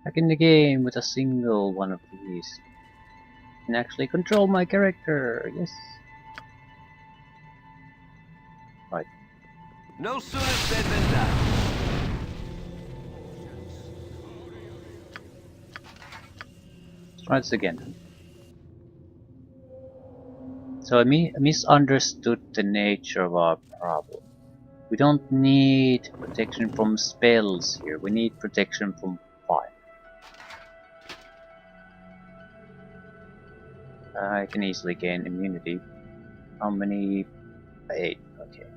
Back in the game with a single one of these. Can actually control my character, yes. Right. No sooner said than done. Let's try this again. So I misunderstood the nature of our problem. We don't need protection from spells here, we need protection from fire. I can easily gain immunity. How many? 8, okay.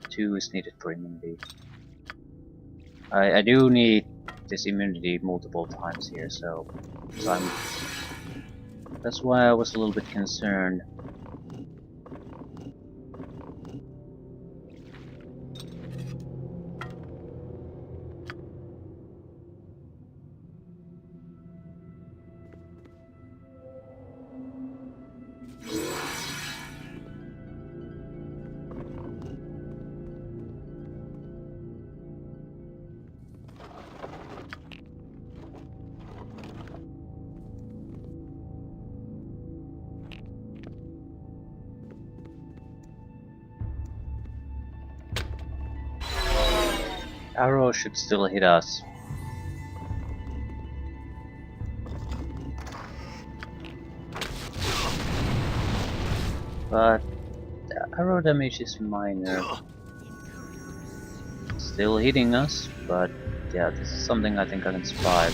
2 is needed for immunity. I do need this immunity multiple times here, so that's why I was a little bit concerned. Arrow should still hit us. But the arrow damage is minor. Still hitting us, but yeah, this is something I think I can survive.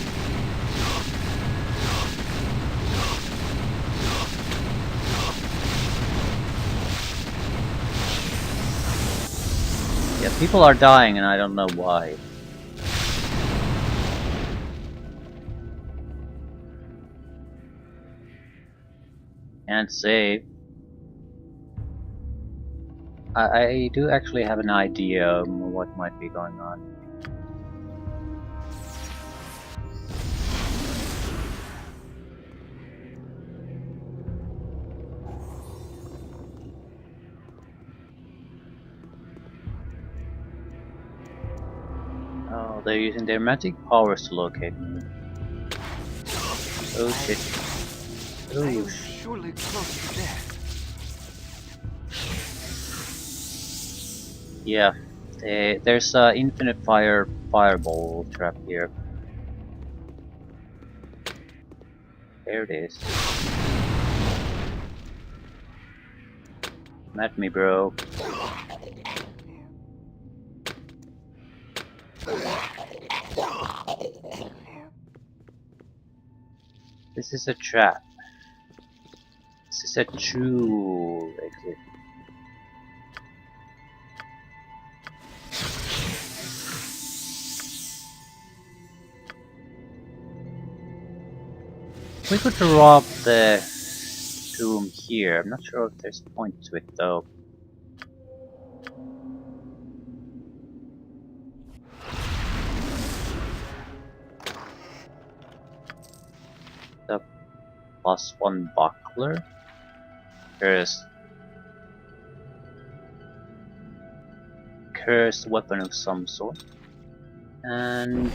Yeah, people are dying and I don't know why. Can't save. I do actually have an idea of what might be going on. Oh, they're using their magic powers to locate me. Oh shit. Oh shit. Surely close to death. Yeah, there's a infinite fireball trap here. There it is. Come at me, bro. This is a trap. This is a true exit. We could rob the tomb here. I'm not sure if there's a point to it though. The +1 buckler. There's cursed weapon of some sort. And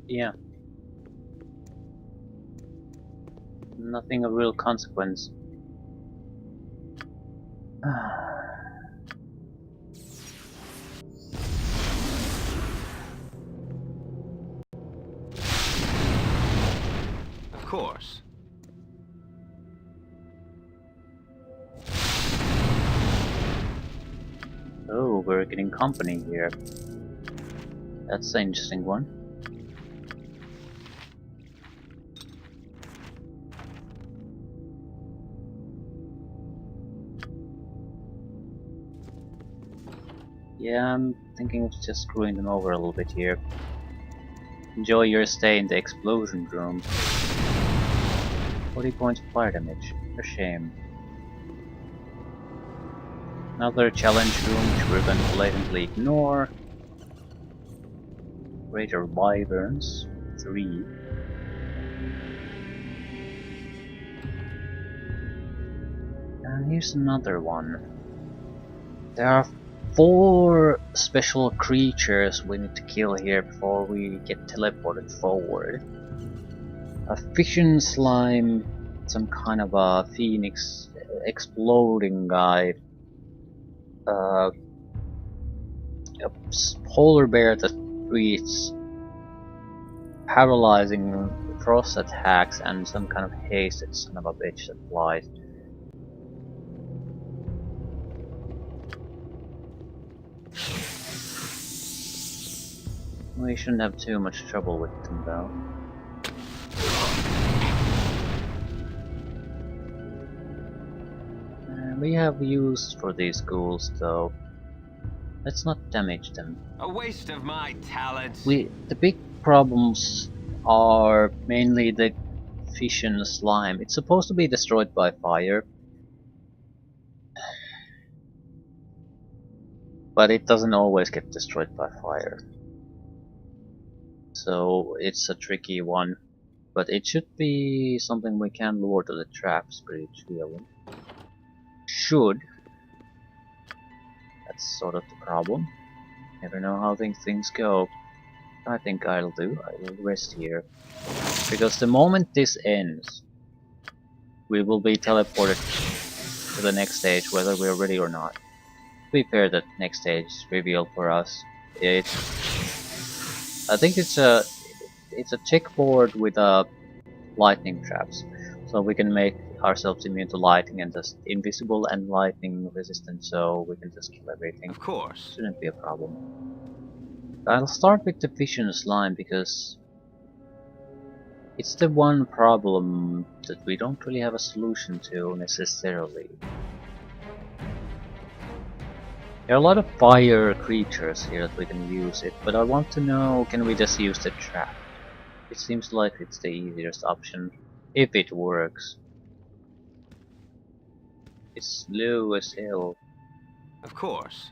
yeah. Nothing of real consequence. Of course. Oh, we're getting company here. That's an interesting one. Yeah, I'm thinking of just screwing them over a little bit here. Enjoy your stay in the explosion room. 40 points of fire damage. A shame. Another challenge room which we're going to blatantly ignore. Greater wyverns. 3. And here's another one. There are 4 special creatures we need to kill here before we get teleported forward. A fission slime, some kind of a phoenix exploding guy, a polar bear that breathes paralyzing frost attacks, and some kind of hasted son of a bitch that flies. We shouldn't have too much trouble with them though. We have use for these ghouls though. Let's not damage them. A waste of my talents. The big problems are mainly the fission slime. It's supposed to be destroyed by fire, but it doesn't always get destroyed by fire. So it's a tricky one, but it should be something we can lure to the traps pretty clearly. Should. That's sort of the problem. Never know how things go. I think I will rest here. Because the moment this ends, we will be teleported to the next stage whether we're ready or not. To be fair, the next stage is revealed for us. I think it's a checkboard with lightning traps. So we can make ourselves immune to lightning and just invisible and lightning resistant, so we can just kill everything. Of course. Shouldn't be a problem. I'll start with the fission slime because it's the one problem that we don't really have a solution to necessarily. There are a lot of fire creatures here that we can use it, but I want to know, can we just use the trap? It seems like it's the easiest option, if it works. It's slow as hell. Of course.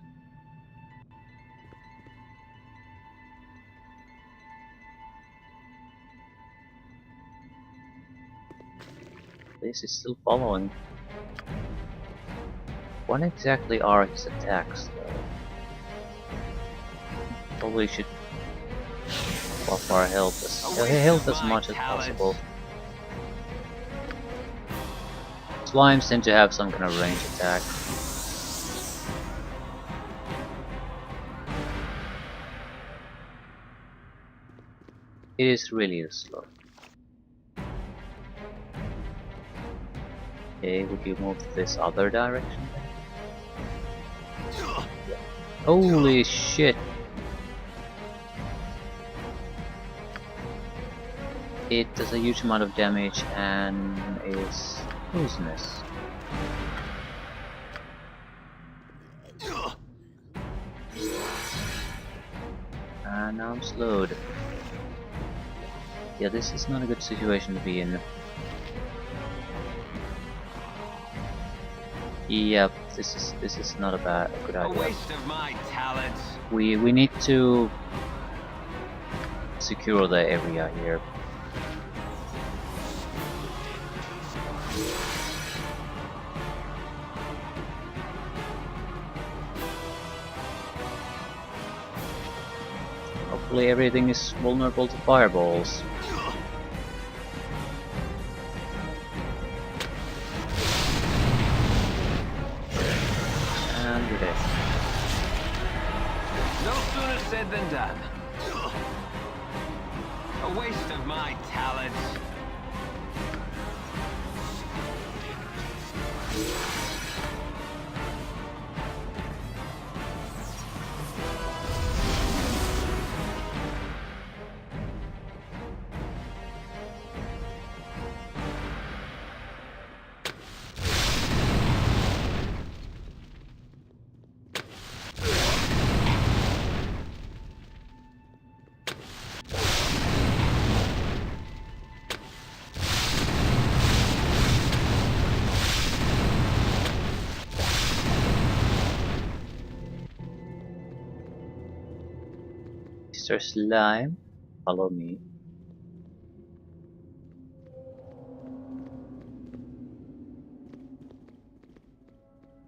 This is still following. What exactly are his attacks though? Probably should buff our health as much as possible. Slimes tend to have some kind of range attack. It is really slow. Okay, would you move to this other direction then? Holy shit! It does a huge amount of damage and is poisonous. And now I'm slowed. Yeah, this is not a good situation to be in. Yep, this is not a good idea. A waste of my talents. We need to secure the area here. Hopefully everything is vulnerable to fireballs. And you're dead. No sooner said than done. A waste of my talents. Mr. Slime, follow me.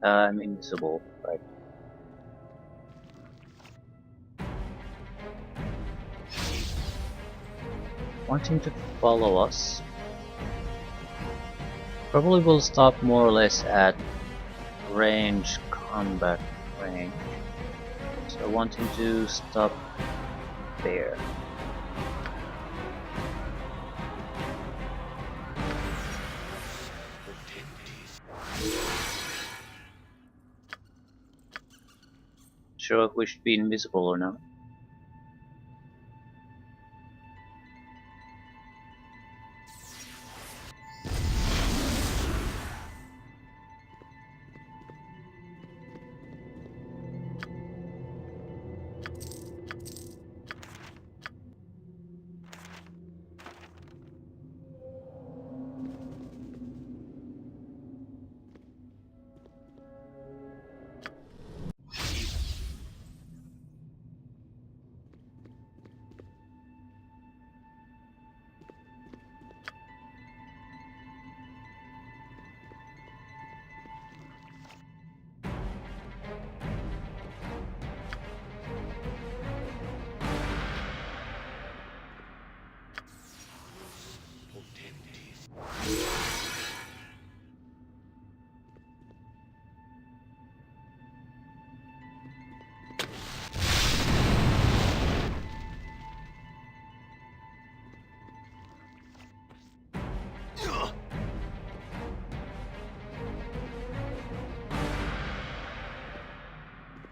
I'm invisible, right? want him to follow us. Probably will stop more or less at range combat range. So I want him to stop there. Sure if we should be invisible or not.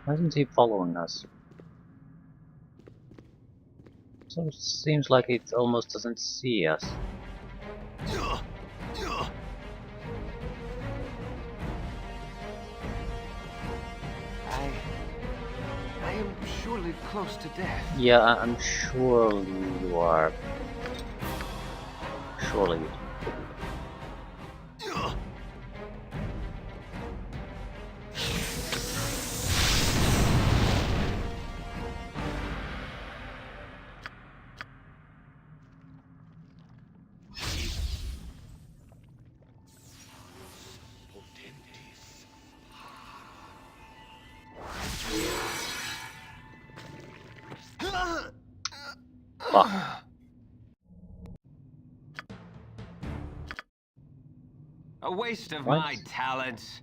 Why isn't he following us? So it seems like it almost doesn't see us. I am surely close to death. Yeah, I'm sure you are. Surely. Fuck. A waste of What? my talents.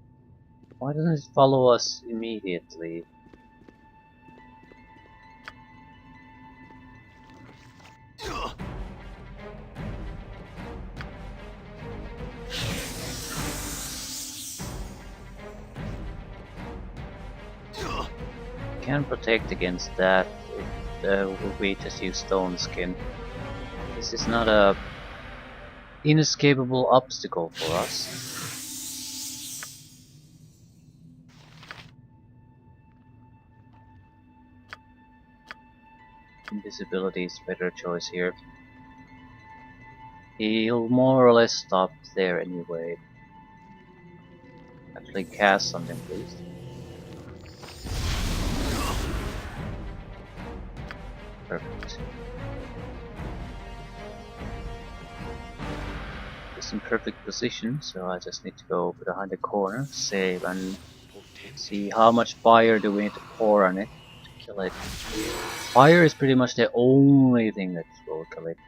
Why doesn't it follow us immediately? Can protect against that if we just use stone skin. This is not a inescapable obstacle for us. Invisibility is a better choice here. He'll more or less stop there anyway. Actually cast something, please. Perfect. It's in perfect position, so I just need to go behind the corner, save, and see how much fire do we need to pour on it to kill it. Fire is pretty much the only thing that will kill it.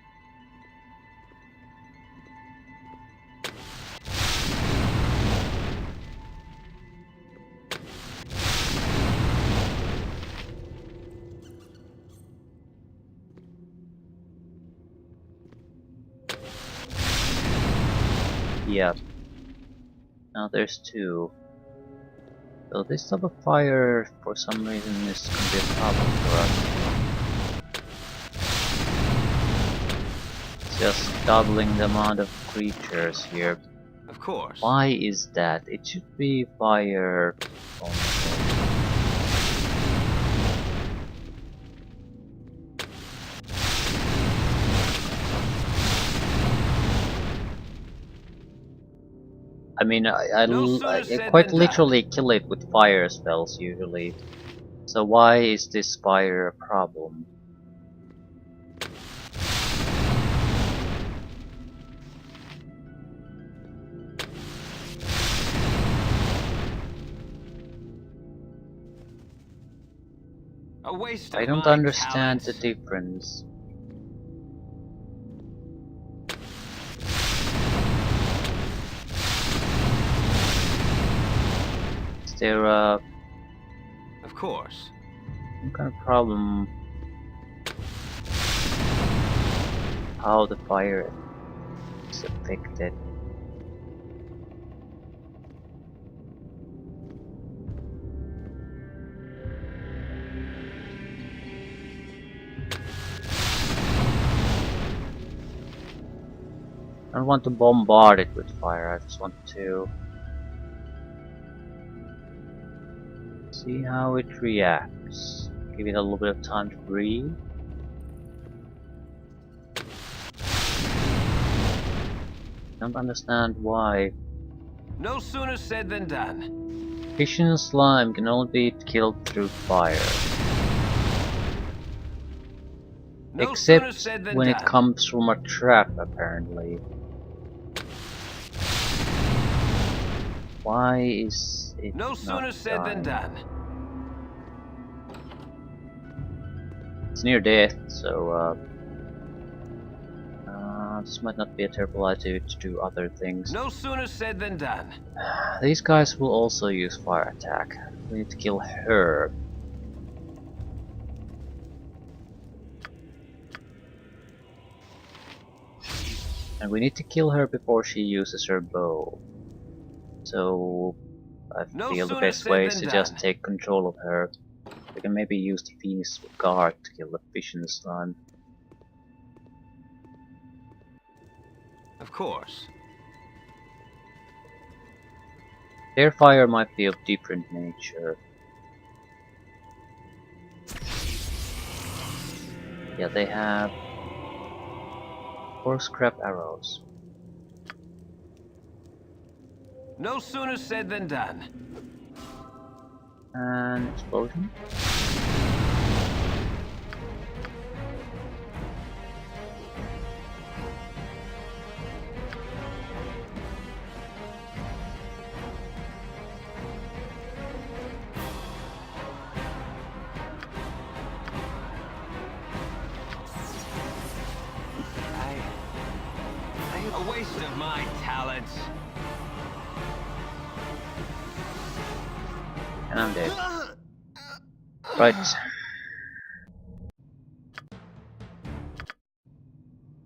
Yeah. Now there's two. So this type of fire, for some reason, is going to be a problem for us. Just doubling the amount of creatures here. Of course. Why is that? It should be fire. I mean, I quite literally kill it with fire spells usually. So why is this fire a problem? A waste I of don't my understand talents. the difference. there Of course. some kind of problem how the fire is affected? I don't want to bombard it with fire, I just want to see how it reacts. Give it a little bit of time to breathe. Don't understand why. No sooner said than done. Fission slime can only be killed through fire. No sooner Except said than when it done. comes from a trap, apparently. Why is it No not sooner said than dying? done. It's near death, so this might not be a terrible idea to do other things. No sooner said than done. These guys will also use fire attack. We need to kill her. And we need to kill her before she uses her bow. So I No feel the sooner best said way is than to just done. take control of her. We can maybe use the Phoenix Guard to kill the fission slime. Of course. Their fire might be of different nature. Yeah, they have 4 scrap arrows. No sooner said than done. And explosion. A waste of my talents. And I'm dead. Right.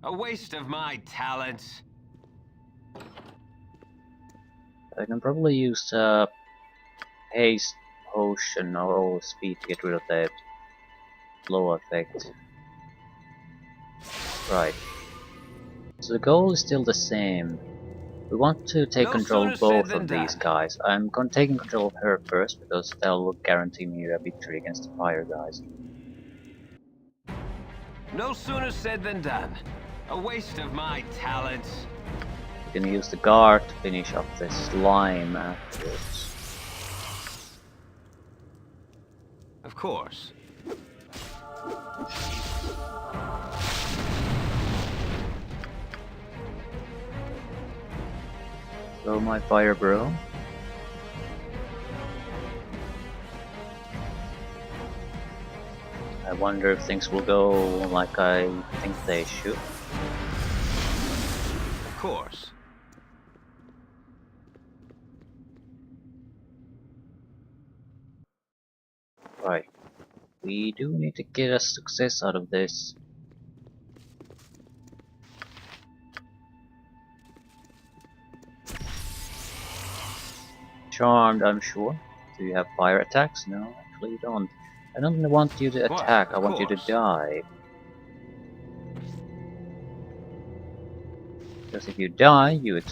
A waste of my talents. I can probably use haste potion or speed to get rid of that blow effect. Right. So the goal is still the same. We want to take control of both of these guys. I'm taking control of her first because that will guarantee me a victory against the fire guys. No sooner said than done. A waste of my talents. We can use the guard to finish off the slime afterwards. Of course. So my fire bro. I wonder if things will go like I think they should. Of course. Right. We do need to get a success out of this. Charmed, I'm sure. Do you have fire attacks? No, actually you don't. I don't want you to attack, I want you to die. Because if you die, you would...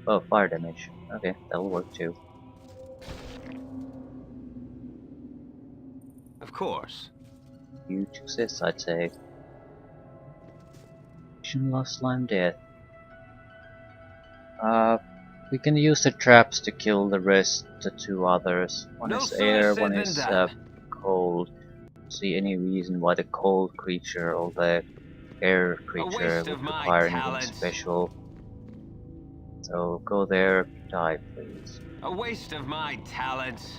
Oh, fire damage. Okay, that'll work too. Of course. Huge success, I'd say. Mission lost slime death. We can use the traps to kill the rest, the 2 others. One is air, one is cold. See any reason why the cold creature or the air creature would require anything special. So go there, die please. A waste of my talents.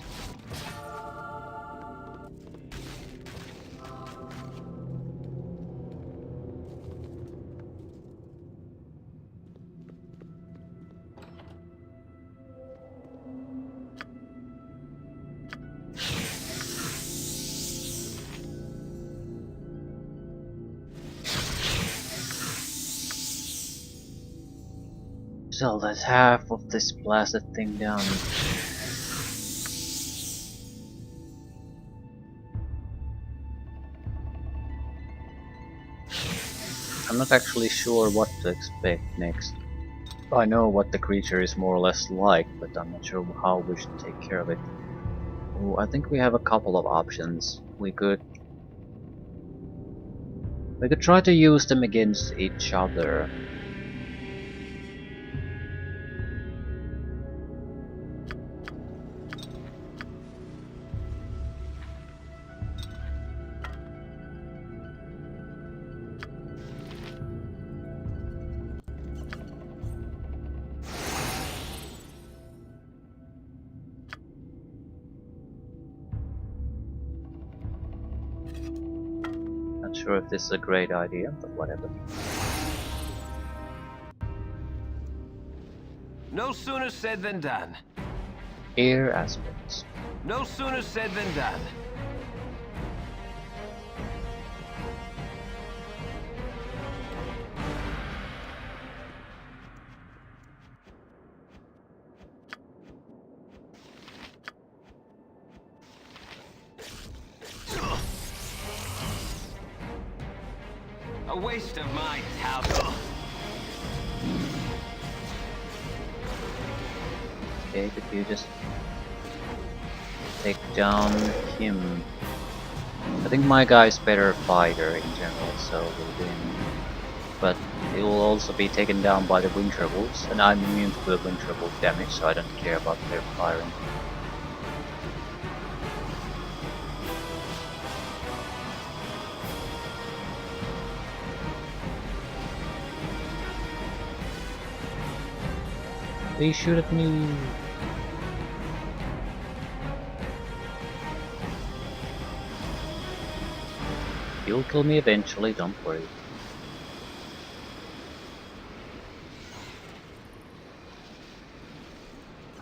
So that's half of this blasted thing done. I'm not actually sure what to expect next. I know what the creature is more or less like, but I'm not sure how we should take care of it. Oh, I think we have a couple of options. We could try to use them against each other. Not sure if this is a great idea, but whatever. No sooner said than done. Air aspects. No sooner said than done. A waste of my talent. Okay, could you just take down him? I think my guy's better fighter in general, so we'll win. But he will also be taken down by the wind wolves, and I'm immune to the wind wolf damage, so I don't care about their firing. Please shoot at me! You'll kill me eventually, don't worry.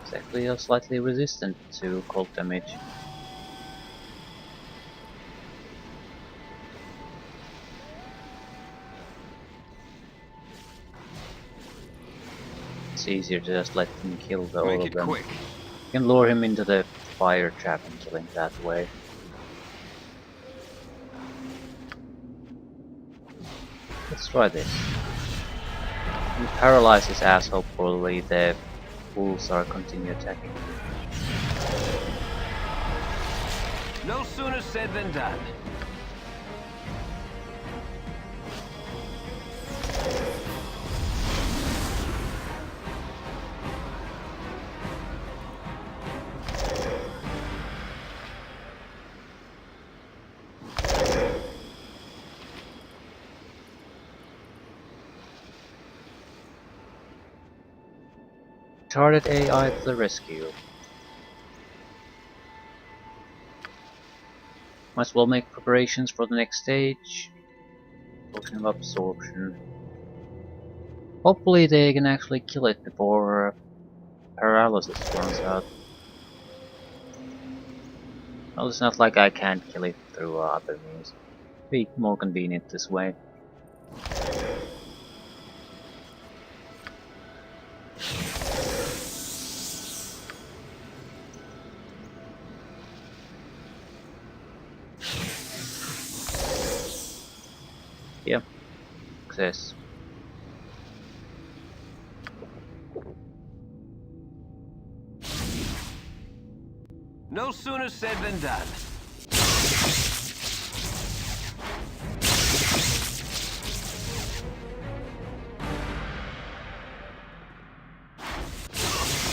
It's actually slightly resistant to cold damage. It's easier to just let him kill the all of them. Quick. You can lure him into the fire trap and kill him that way. Let's try this. You paralyze his ass, hopefully the wolves are continue attacking. No sooner said than done. Target AI to the rescue. Might as well make preparations for the next stage. Potion of absorption. Hopefully they can actually kill it before paralysis runs out. Well, it's not like I can't kill it through other means. Be more convenient this way. Yep. Success. No sooner said than done.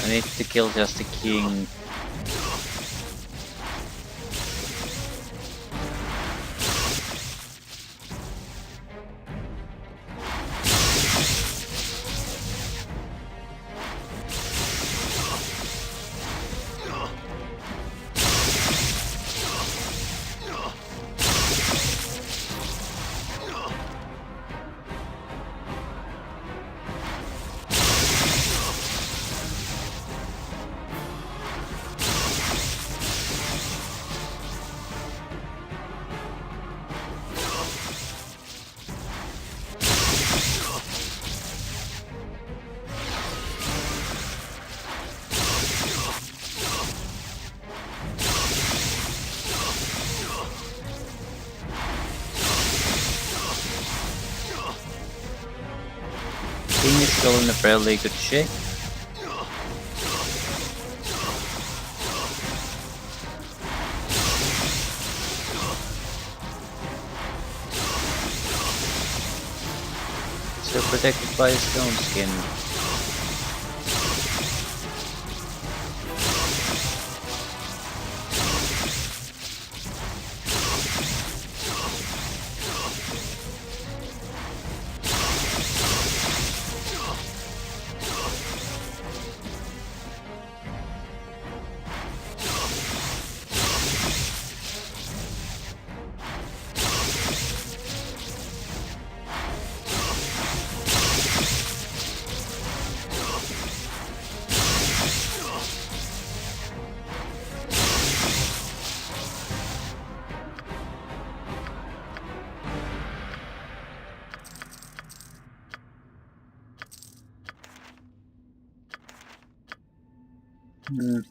I need to kill just the king. Team is still in a fairly good shape. Still protected by a stone skin.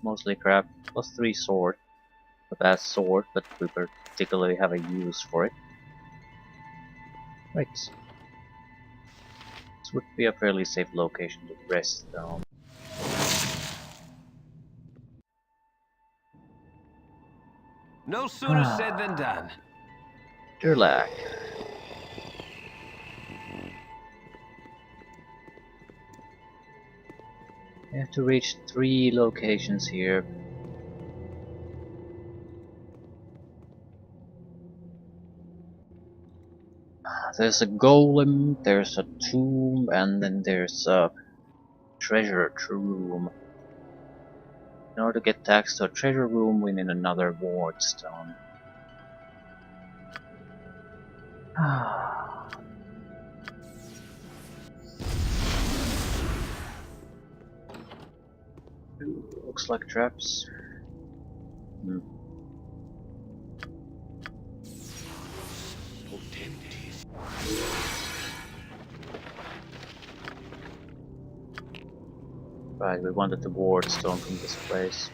Mostly crap. +3 sword. A bad sword, but we particularly have a use for it. Right. This would be a fairly safe location to rest though. No sooner said than done. Durlag. We have to reach 3 locations here. There's a golem, there's a tomb, and then there's a treasure room. In order to get access to a treasure room, we need another ward stone. Looks like traps. Right, we wanted the ward stone from this place.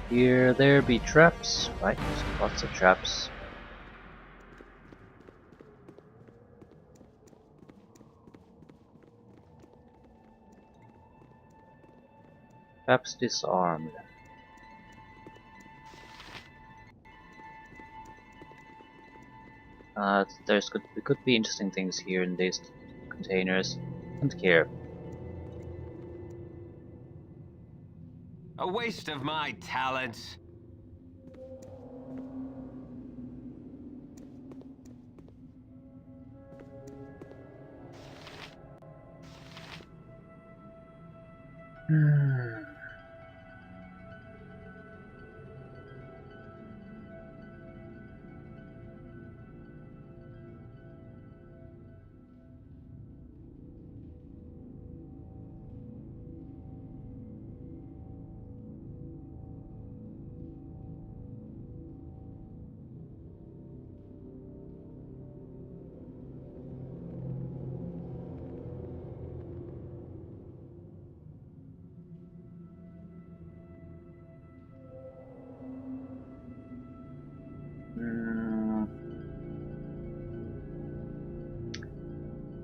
Here there be traps, right? Lots of traps. Traps disarmed. There could be interesting things here in these containers. Don't care. A waste of my talents.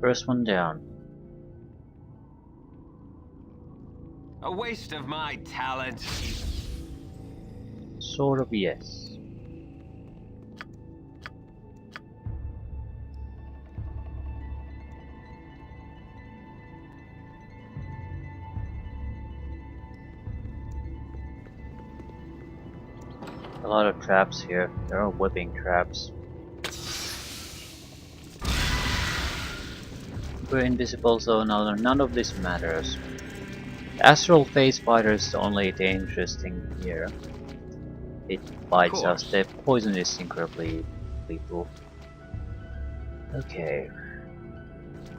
First one down. A waste of my talents. Sort of, yes. A lot of traps here. There are whipping traps. We're invisible, so none of this matters. The astral phase spider is the only dangerous thing here. It bites us. The poison is incredibly lethal. Okay.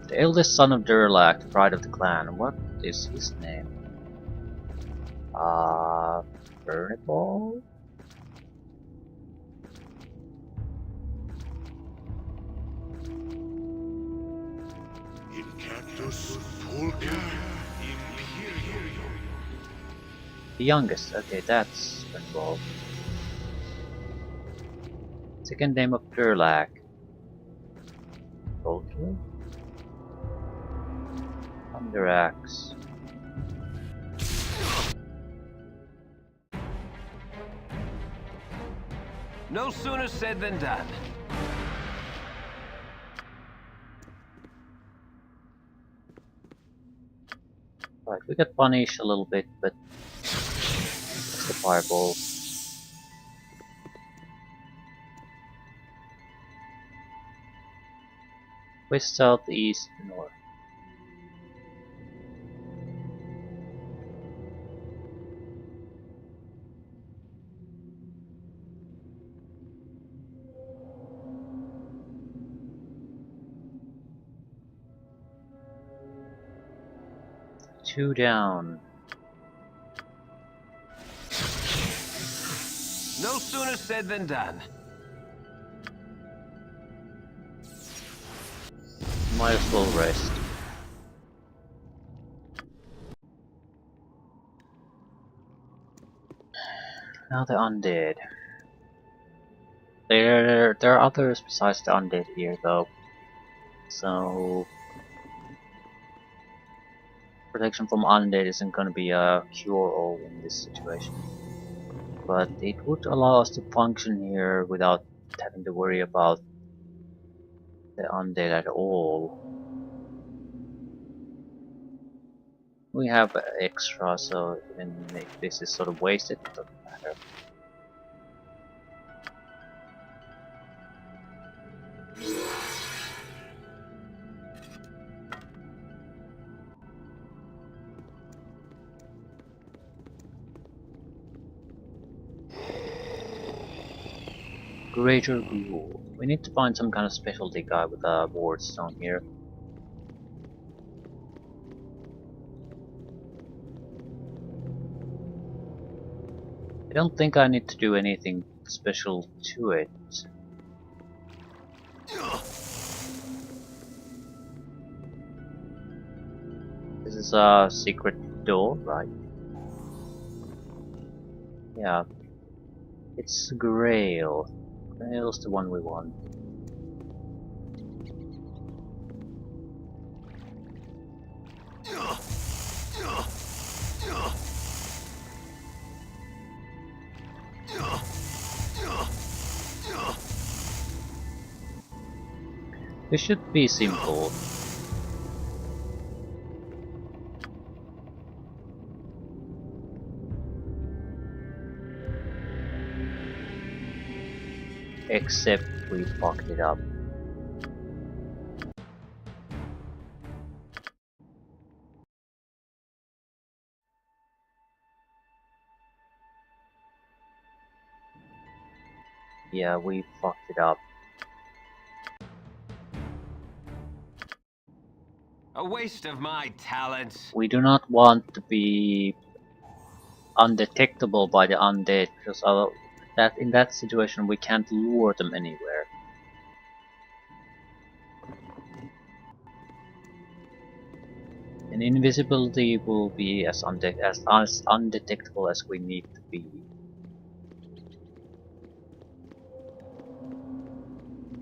The eldest son of Durlag, the pride of the clan. What is his name? Burnable? The youngest, okay, that's involved. Second name of Durlag. Bolter? Underaxe. No sooner said than done. Right, we got punished a little bit, but that's the fireball. West, south, east, north. Two down. No sooner said than done. Might as well rest. Now the undead. There are others besides the undead here though. So protection from undead isn't gonna be a cure-all in this situation. But it would allow us to function here without having to worry about the undead at all. We have extra, so even if this is sort of wasted, it doesn't matter. Greater Ghoul. We need to find some kind of specialty guy with a ward stone here. I don't think I need to do anything special to it. This is a secret door, right? Yeah. It's Grail. Grail's the one we want. This should be simple. Except we fucked it up. Yeah, we fucked it up. A waste of my talents. We do not want to be undetectable by the undead, because in that situation we can't lure them anywhere. And invisibility will be as undetectable as we need to be.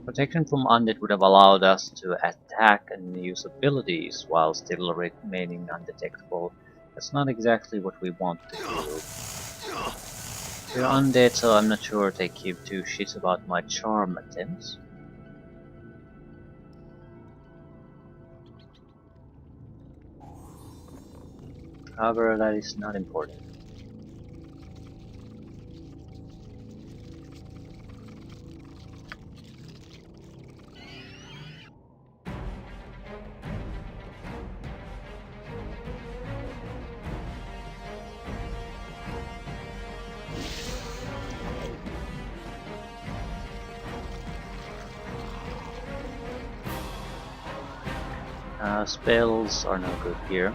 Protection from undead would have allowed us to attack and use abilities while still remaining undetectable. That's not exactly what we want to do. They're undead, so I'm not sure they give two shits about my charm attempts. However, that is not important. Spells are no good here.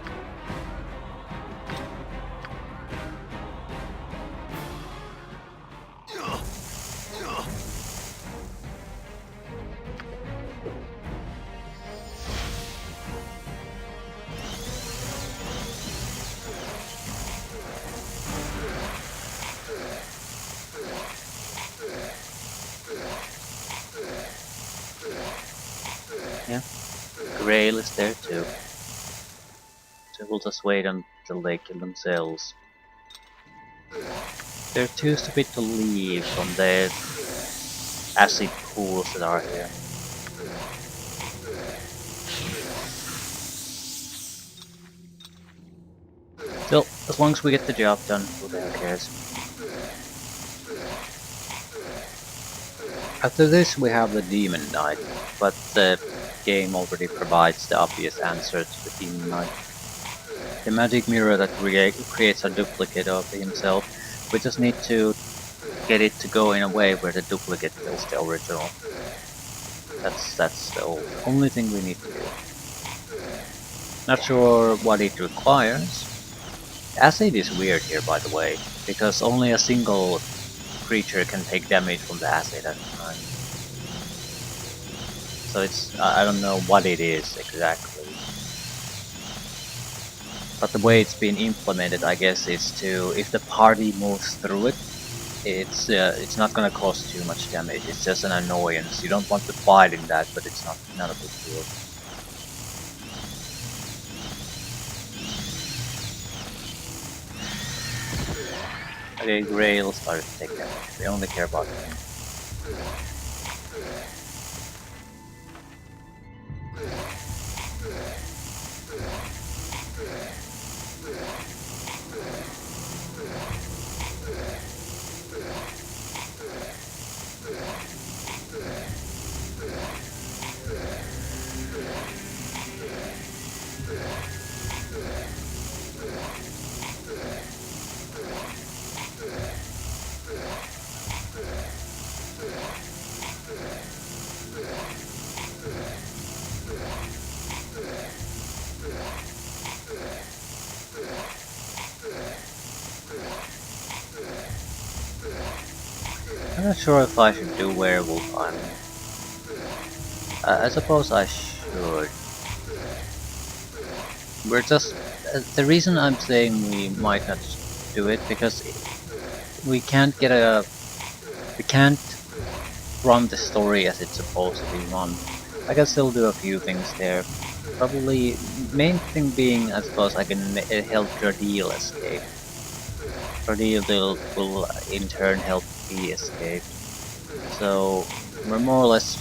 Grail is there too. So we'll just wait until they kill themselves. They're too stupid to leave from the acid pools that are here. Still, as long as we get the job done, who the hell cares? After this we have the Demon Knight, but the game already provides the obvious answer to the Demon Knight. The magic mirror that creates a duplicate of himself. We just need to get it to go in a way where the duplicate kills the original. That's the only thing we need to do. Not sure what it requires. Acid is weird here, by the way, because only a single creature can take damage from the acid at a time. So it's I don't know what it is exactly. But the way it's been implemented, I guess, is to if the party moves through it, it's not gonna cause too much damage. It's just an annoyance. You don't want to fight in that, but it's not a big deal. Okay, Grail started to take damage. They only care about him. I'm not sure if I should do werewolf. I suppose I should. We're just the reason I'm saying we might not do it because we can't run the story as it's supposed to be run. I can still do a few things there. Probably main thing being, I suppose, I can help Jardil escape. Jardil will in turn help me escape. So we're more or less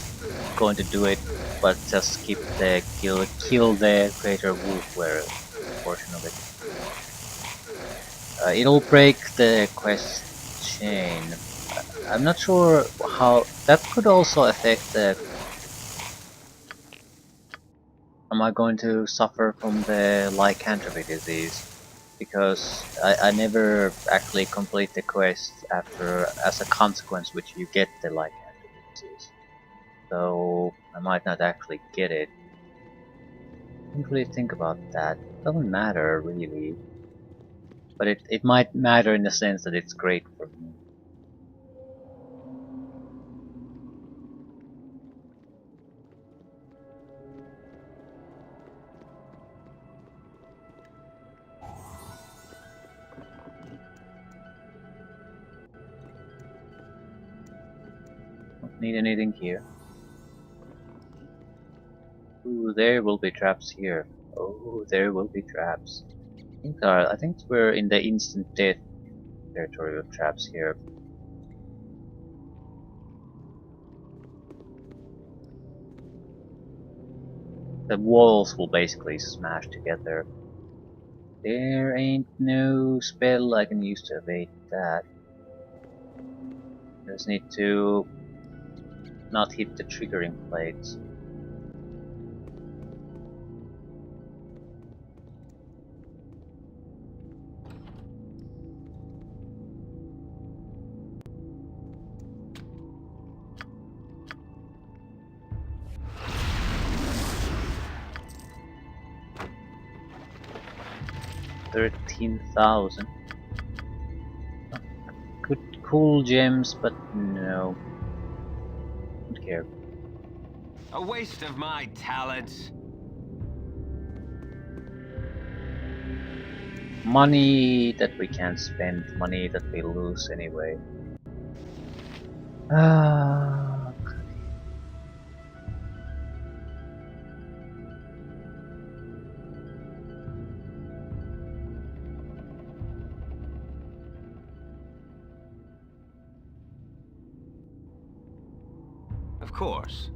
going to do it, but just keep the kill the greater wolf werewolf portion of it. It'll break the quest chain. I'm not sure how that could also affect the. Am I going to suffer from the lycanthropy disease? Because I never actually complete the quest after, as a consequence, which you get the lycanthropy disease. So I might not actually get it. I didn't really think about that. It doesn't matter really, but it might matter in the sense that it's great for me. Don't need anything here. Ooh, there will be traps here. Oh, there will be traps. I think we're in the instant death territory of traps here. The walls will basically smash together. There ain't no spell I can use to evade that. Just need to not hit the triggering plates. $13,000. Good, cool gems, but no. Don't care. A waste of my talents. Money that we can't spend, money that we lose anyway. Ah. course.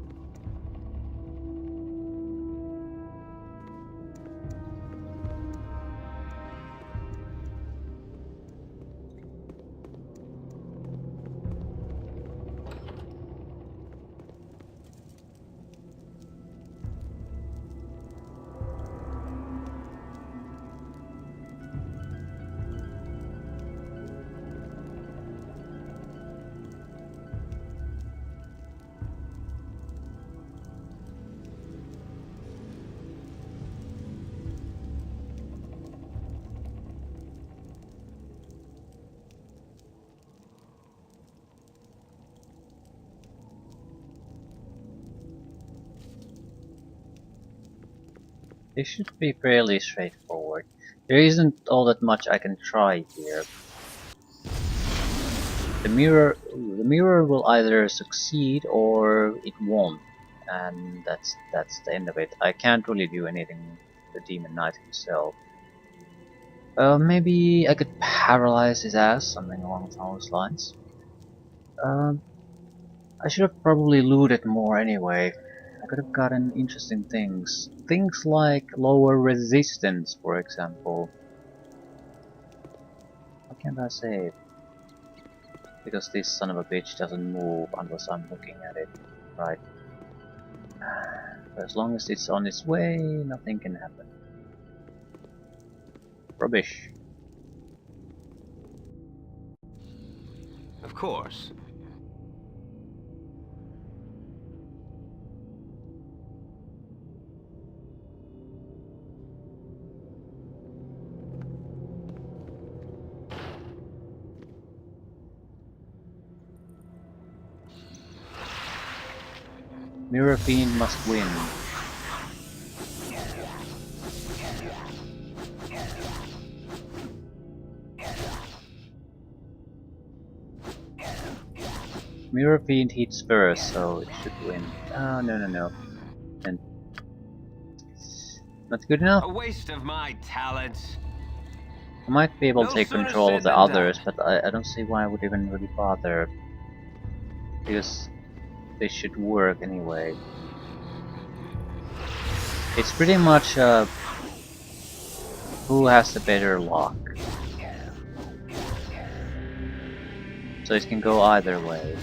This should be fairly straightforward. There isn't all that much I can try here. The mirror will either succeed or it won't, and that's the end of it. I can't really do anything to the Demon Knight himself. Maybe I could paralyze his ass, something along those lines. I should have probably looted more anyway. I could have gotten interesting things. Things like lower resistance, for example. What can't I save? Because this son of a bitch doesn't move unless I'm looking at it. Right. As long as it's on its way, nothing can happen. Rubbish. Of course. Mirror Fiend must win. Mirror Fiend hits first, so it should win. Oh, no. And not good enough. A waste of my talents. I might be able to No take sooner control of said the than others, done. but I don't see why I would even really bother. Because they should work anyway. It's pretty much who has the better luck. So it can go either way.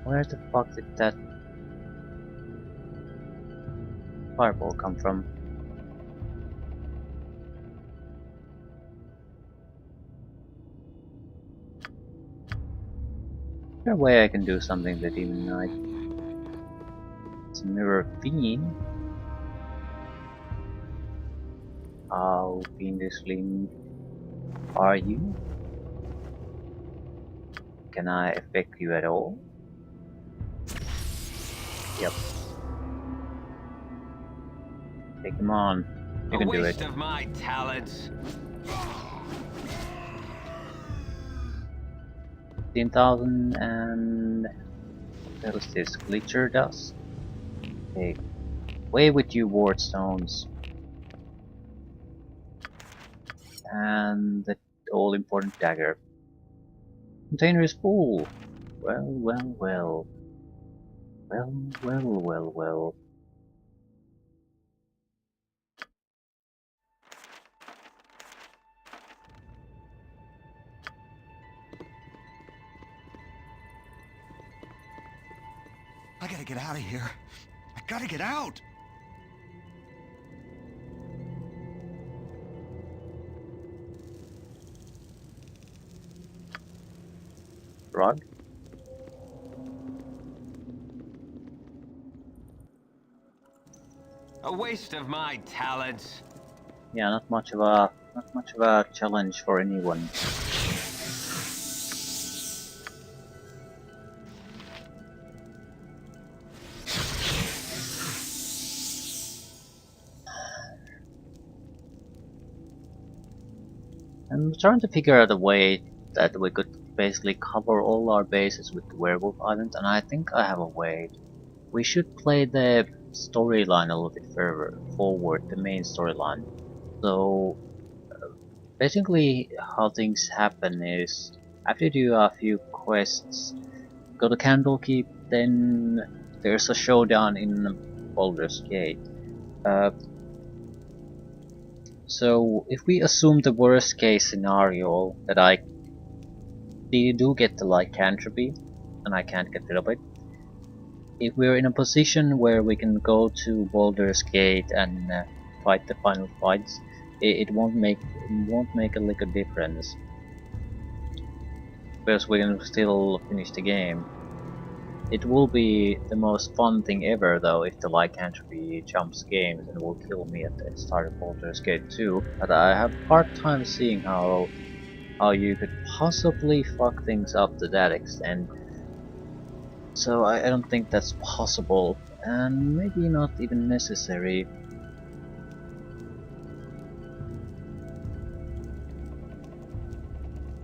Where the fuck did that fireball come from? Is there a way I can do something to the Demon Knight? It's a Mirror Fiend. How fiendishly are you? Can I affect you at all? Yep. Take him on. You can do it. A waste of my talents. 15,000 and... what is this? Glitcher dust? Okay. Away with you, ward stones. And the all-important dagger. Container is full. Well. Well. I gotta get out of here. I gotta get out! Rod? A waste of my talents. Yeah, not much of a challenge for anyone. I'm trying to figure out a way that we could basically cover all our bases with the Werewolf Island, and I think I have a way. We should play the storyline a little bit further forward, the main storyline. So Basically, how things happen is after you do a few quests, go to Candlekeep, then there's a showdown in Baldur's Gate. Uh, so if we assume the worst case scenario that I do get the lycanthropy and I can't get rid of it, if we're in a position where we can go to Baldur's Gate and fight the final fights, it won't make a lick of difference because we can still finish the game. It will be the most fun thing ever though if the lycanthropy jumps games and will kill me at the start of Baldur's Gate 2, but I have a hard time seeing how you could possibly fuck things up to that extent. So I don't think that's possible, and maybe not even necessary.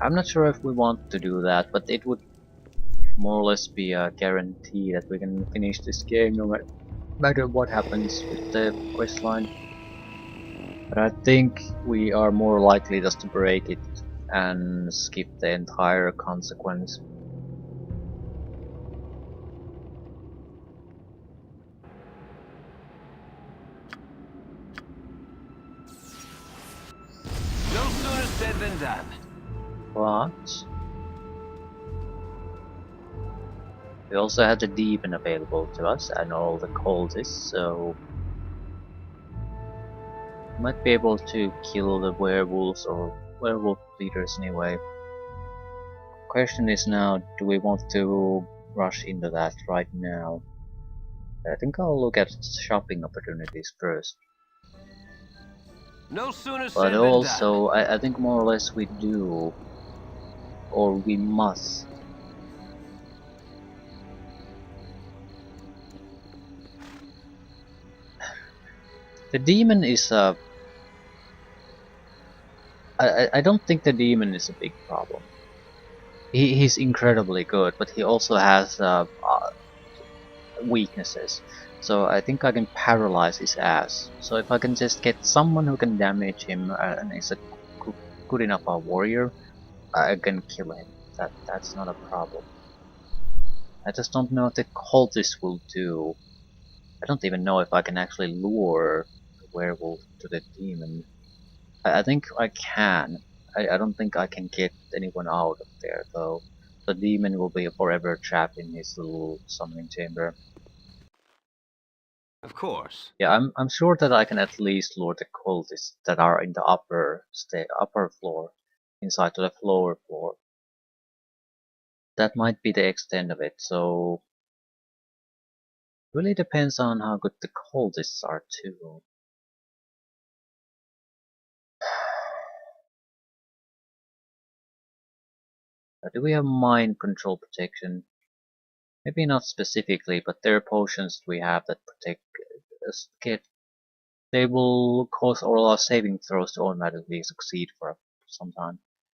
I'm not sure if we want to do that, but it would more or less be a guarantee that we can finish this game no matter what happens with the questline. But I think we are more likely just to break it and skip the entire consequence. No sooner said than done. But we also have the demon available to us and all the cultists, so we might be able to kill the werewolves or werewolf leaders anyway. Question is now, do we want to rush into that right now? I think I'll look at shopping opportunities first. No sooner But said than done. also, I think more or less we do, or we must. The demon is a... I don't think the demon is a big problem. He's incredibly good, but he also has weaknesses. So I think I can paralyze his ass. So if I can just get someone who can damage him and is a good enough a warrior, I can kill him. That's not a problem. I just don't know if the cultists will do. I don't even know if I can actually lure the werewolf to the demon. I think I can. I don't think I can get anyone out of there though. The demon will be forever trapped in his little summoning chamber. Of course. Yeah, I'm sure that I can at least lure the cultists that are in the upper floor, inside to the lower floor. That might be the extent of it. So really depends on how good the cultists are too. Do we have mind control protection? Maybe not specifically, but there are potions we have that protect us. They will cause all our saving throws to automatically succeed for some time.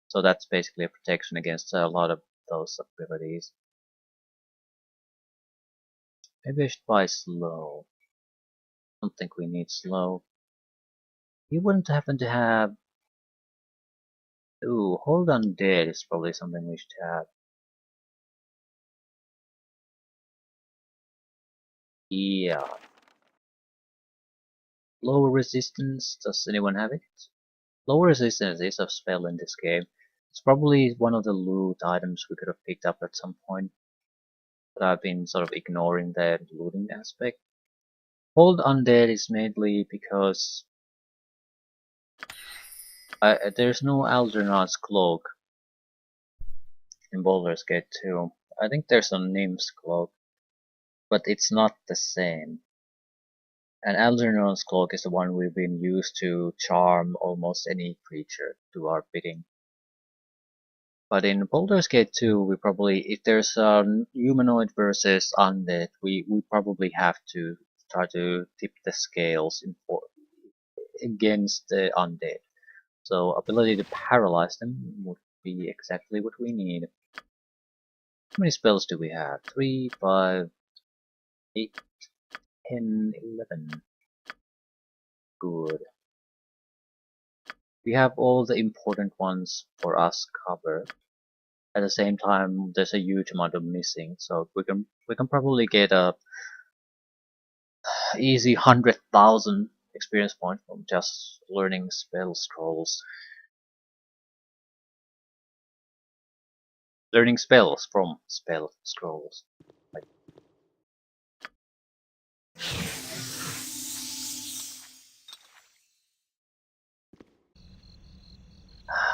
So that's basically a protection against a lot of those abilities. Maybe I should buy slow. I don't think we need slow. You wouldn't happen to have... Ooh, hold on dead is probably something we should have. Yeah. Lower resistance, does anyone have it? Lower resistance is a spell in this game. It's probably one of the loot items we could have picked up at some point, but I've been sort of ignoring the looting aspect. Hold undead is mainly because there's no Algernon's cloak in Baldur's Gate 2. I think there's a Nymph's cloak, but it's not the same. And Algernon's cloak is the one we've been used to charm almost any creature to our bidding. But in Baldur's Gate 2, we probably, if there's a humanoid versus undead, we probably have to try to tip the scales against the undead. So ability to paralyze them would be exactly what we need. How many spells do we have? 3, 5, 8, 10, 11. Good. We have all the important ones for us covered. At the same time, there's a huge amount of missing, so we can probably get a easy 100,000 experience points from just learning spell scrolls. Learning spells from spell scrolls. Like,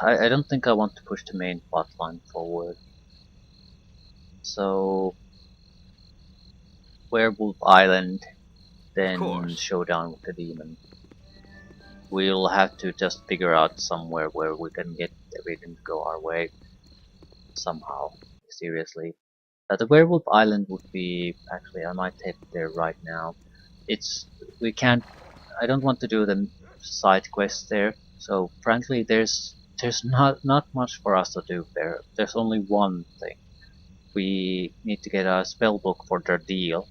I don't think I want to push the main plotline forward. So, Werewolf Island, then showdown with the demon. We'll have to just figure out somewhere where we can get everything to go our way somehow. Seriously. The Werewolf Island would be actually I might head there right now. We can't. I don't want to do the side quests there. So frankly, there's not much for us to do there. There's only one thing. We need to get a spell book for their deal.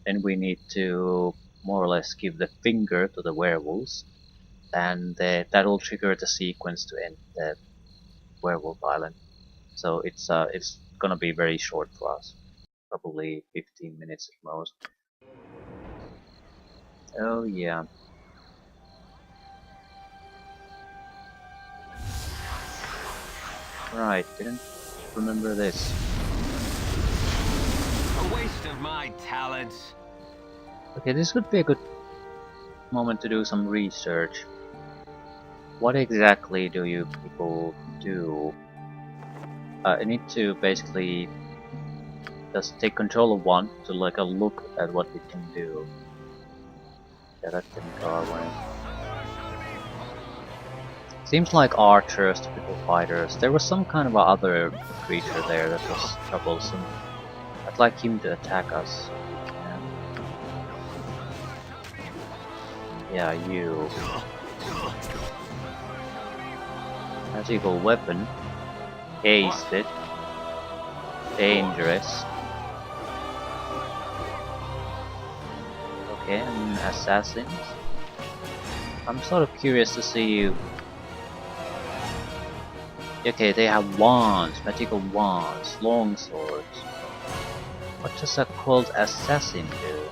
Then we need to more or less give the finger to the werewolves, and that'll trigger the sequence to end the Werewolf Island. So it's gonna be very short for us, probably 15 minutes at most. Oh yeah. Right, didn't remember this. A waste of my talents. Okay, this would be a good moment to do some research. What exactly do you people do? I need to basically just take control of one to like a look at what it can do. Yeah, that didn't go our way. Seems like archers, typical fighters. There was some kind of other creature there that was troublesome. I'd like him to attack us. Yeah, you. Magical weapon. Hasted. Dangerous. Okay, and assassins. I'm sort of curious to see. Okay, they have wands, magical wands, long swords. What does a called assassin do?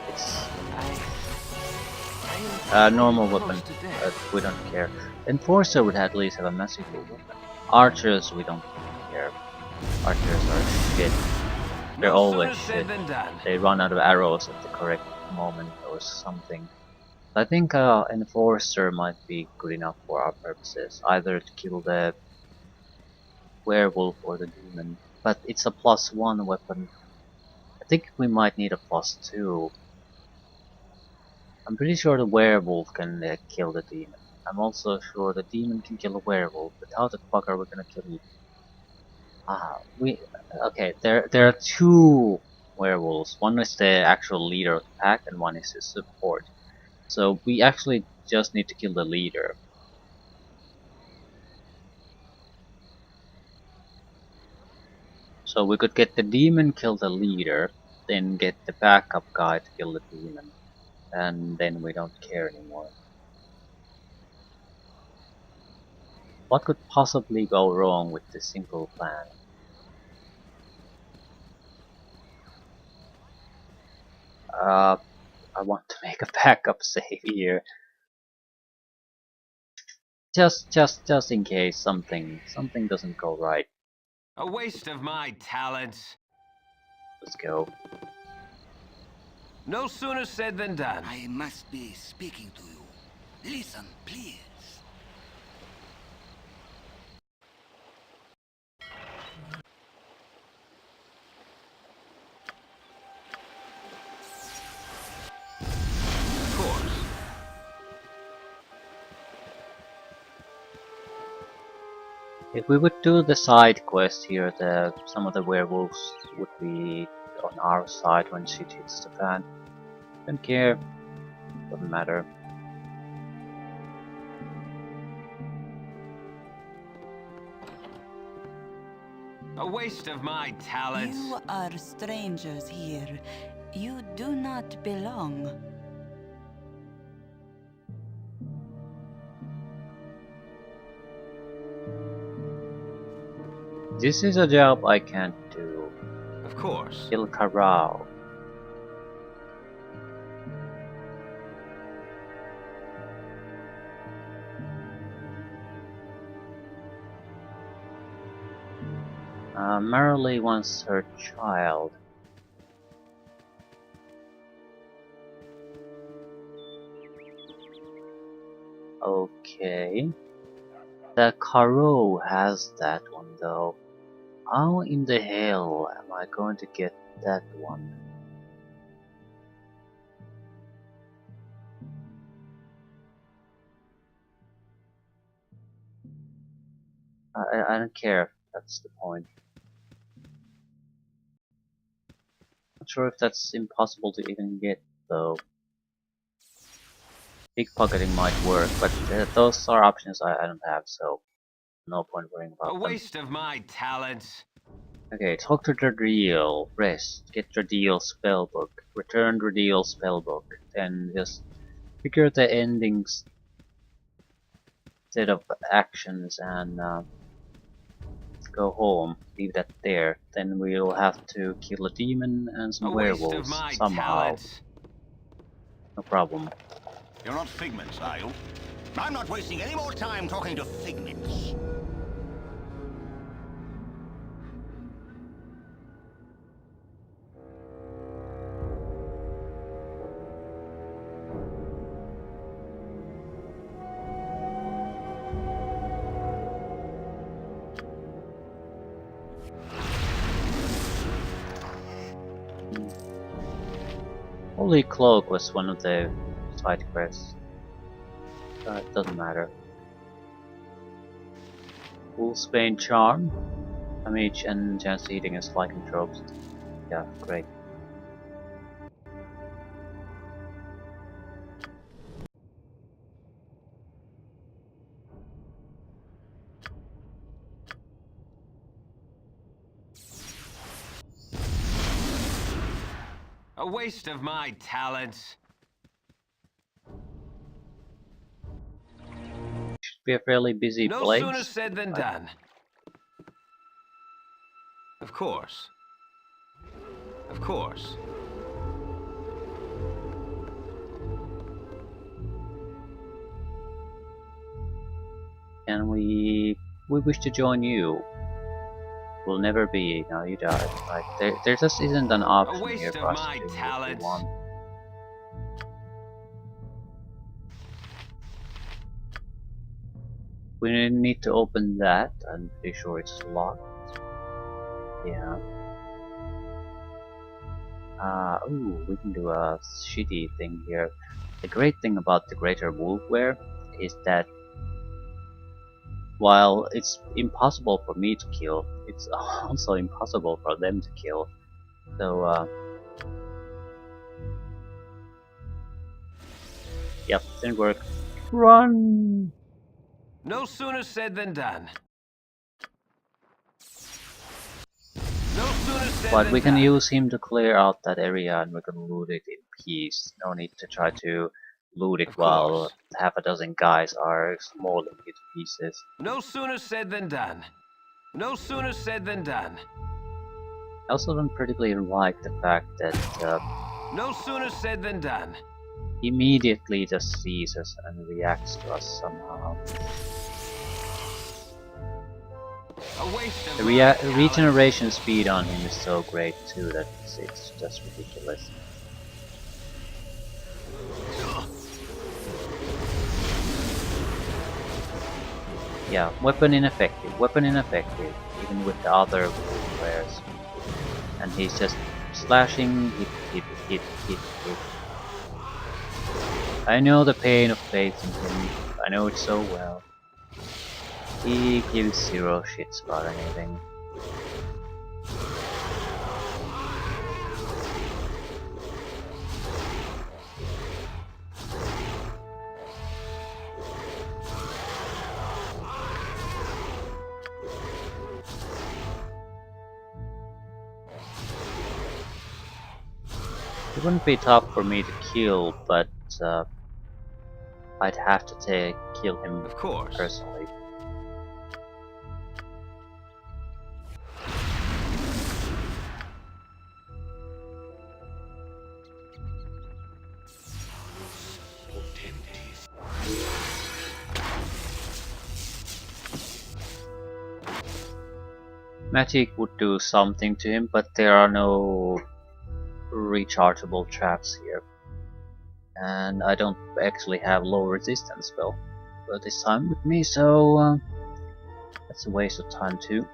It's a normal weapon, but we don't care. Enforcer would at least have a magical weapon. Archers, we don't care. Archers are shit. They're always shit. They run out of arrows at the correct moment or something. I think Enforcer might be good enough for our purposes, either to kill the werewolf or the demon. But it's a +1 weapon. I think we might need a +2. I'm pretty sure the werewolf can kill the demon. I'm also sure the demon can kill a werewolf, but how the fuck are we gonna kill it? Okay, there are two werewolves. One is the actual leader of the pack and one is his support. So we actually just need to kill the leader. So we could get the demon kill the leader, then get the backup guy to kill the demon, and then we don't care anymore. What could possibly go wrong with this simple plan? I want to make a backup save here. Just in case something doesn't go right. A waste of my talents. Let's go. No sooner said than done. I must be speaking to you. Listen, please. Of course. If we would do the side quest here, some of the werewolves would be on our side when shit hits the fan. Don't care. Doesn't matter. A waste of my talents. You are strangers here. You do not belong. This is a job I can't do. Of course. Kill Corral. Marilee wants her child. Okay. The Caro has that one though. How in the hell am I going to get that one? I don't care if that's the point. Not sure if that's impossible to even get though. Pickpocketing might work, but those are options I don't have, so no point worrying about A them. waste of my talents. Okay, talk to the deal, rest, get the deal spellbook, return the deal spellbook, then just figure the endings set of actions and go home, leave that there. Then we'll have to kill a demon and some A waste of werewolves my somehow. talents. No problem. You're not figments, are you? I'm not wasting any more time talking to figments. Holy Cloak was one of the side quests. It doesn't matter. Wolfsbane Charm, damage and chance to hit against lycanthropes. Yeah, great. A waste of my talents. Should be a fairly busy No place. sooner said than done. Of course. Of course. And we wish to join you. Will never be. Now you died. Like there just isn't an option waste here of for us my to do what we talents. want. We need to open that. I'm pretty sure it's locked. Yeah. Ooh, we can do a shitty thing here. The great thing about the Greater Wolfware is that while it's impossible for me to kill, it's also impossible for them to kill. So, yep, didn't work. Run! No sooner said than done. No sooner said But than we can done. use him to clear out that area and we can loot it in peace. No need to try to loot it Of while course. half a dozen guys are mauling it to pieces. No sooner said than done. No sooner said than done. I also don't particularly like the fact that No sooner said than done. he immediately just sees us and reacts to us somehow. A waste of The my talents. regeneration speed on him is so great too that it's just ridiculous. Yeah, weapon ineffective, even with the other players. And he's just slashing, hit. I know the pain of facing him, I know it so well. He gives zero shits about anything. It wouldn't be tough for me to kill, but I'd have to kill him Of course. personally. Magic would do something to him, but there are no rechargeable traps here. And I don't actually have low resistance spell this time with me, so that's a waste of time too.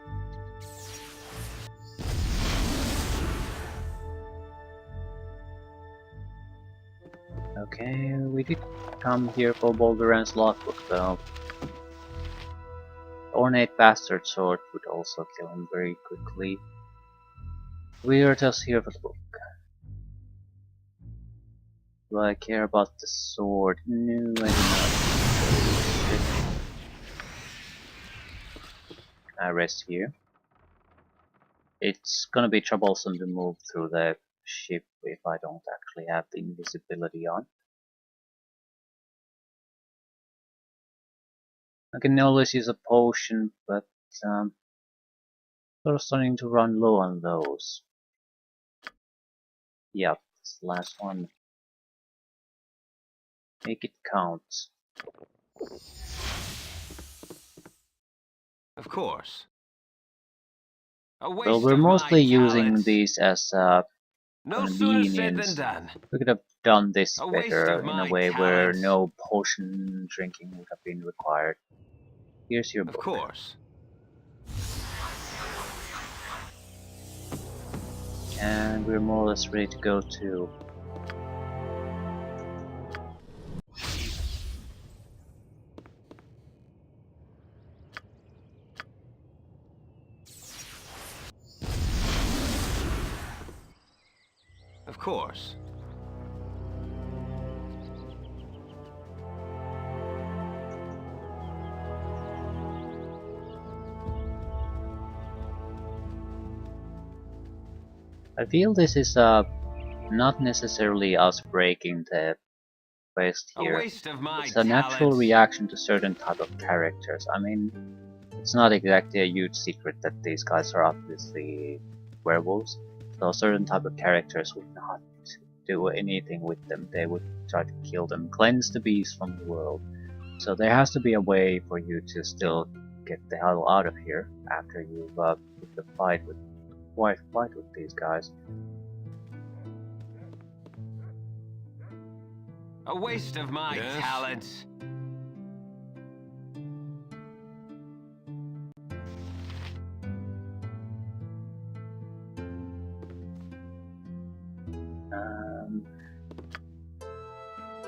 Okay, we did come here for Boulder and Logbook though. Ornate Bastard Sword would also kill him very quickly. We are just here for the book. Do I care about the sword? No, I do not. I rest here. It's gonna be troublesome to move through the ship if I don't actually have the invisibility on. I can always use a potion, but sort of starting to run low on those. Yep, this last one. Make it count. Of course. A Well, waste we're of my mostly using talents. these as No sooner said than convenience. done. We could have done this A waste better of in a my way where talents. no potion drinking would have been required. Here's your Of book. course. And we're more or less ready to go too. Of course. I feel this is not necessarily us breaking the quest A here. waste of my It's a natural talents. reaction to certain type of characters. I mean, it's not exactly a huge secret that these guys are obviously werewolves. So certain type of characters would not do anything with them. They would try to kill them, cleanse the beast from the world. So there has to be a way for you to still get the hell out of here after you've put the fight with these guys. A waste of my talents.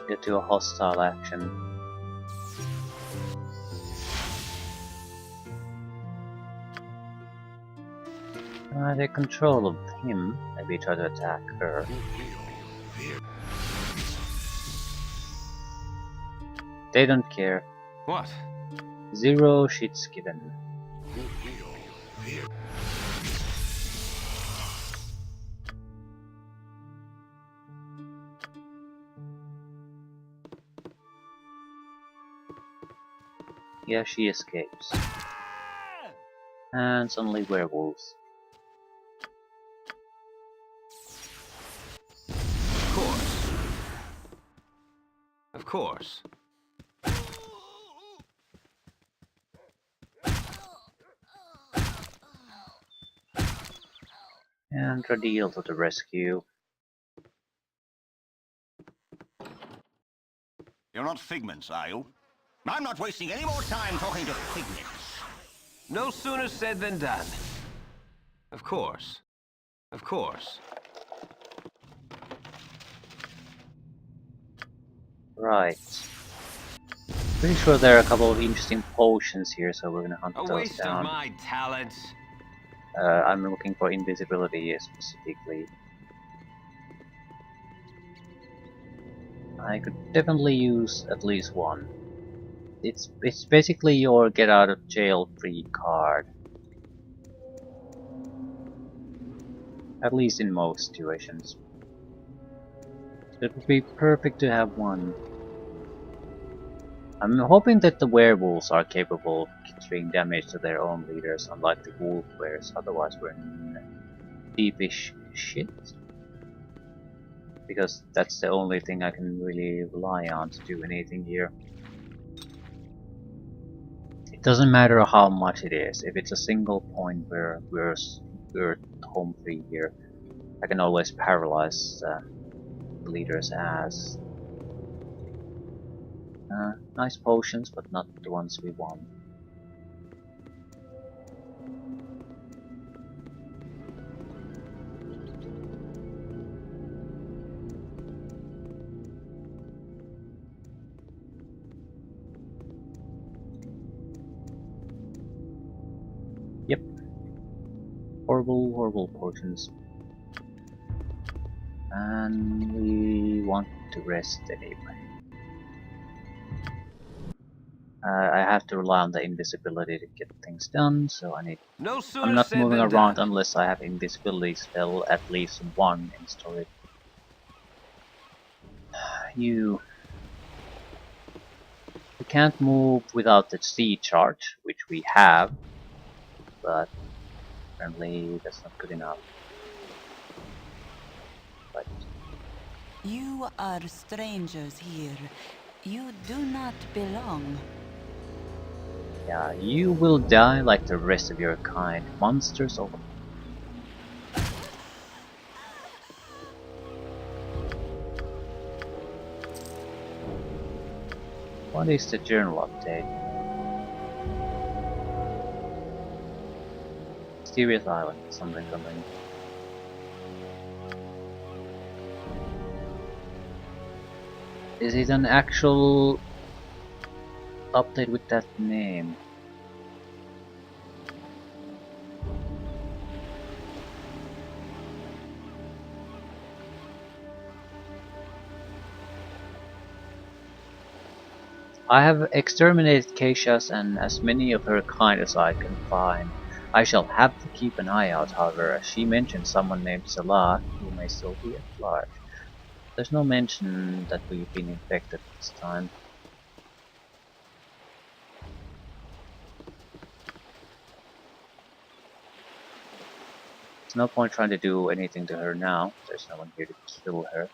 Get to a hostile action. Take control of him. Maybe try to attack her. They don't care. What? 0 shits given. Yeah, she escapes. And suddenly werewolves. Of course. Of course. And Radiel to the rescue. You're not figments, are you? I'm not wasting any more time talking to figments. No sooner said than done. Of course. Of course. Right. Pretty sure there are a couple of interesting potions here, so we're gonna hunt A those waste of down. my talents. I'm looking for invisibility specifically. I could definitely use at least one. It's basically your get out of jail free card. At least in most situations. It would be perfect to have one. I'm hoping that the werewolves are capable of doing damage to their own leaders, unlike the wolf bears, otherwise we're in deepish shit. Because that's the only thing I can really rely on to do anything here. It Doesn't matter how much it is. If it's a single point where we're home free here, I can always paralyze the leader's ass. Nice potions, but not the ones we want. Yep. Horrible, horrible potions. And we want to rest anyway. I have to rely on the invisibility to get things done, so No I'm sooner not said moving than around done. unless I have invisibility spell at least one in storage. You can't move without the C charge, which we have, but apparently that's not good enough. But You are strangers here. You do not belong. yeah, you will die like the rest of your kind. Monsters over. What is the journal update? Mysterious Island, something. Is it an actual update with that name? I have exterminated Keisha's and as many of her kind as I can find. I shall have to keep an eye out, however, as she mentioned someone named Salah who may still be at large. There's no mention that we've been infected this time. There's no point trying to do anything to her now. There's no one here to kill her.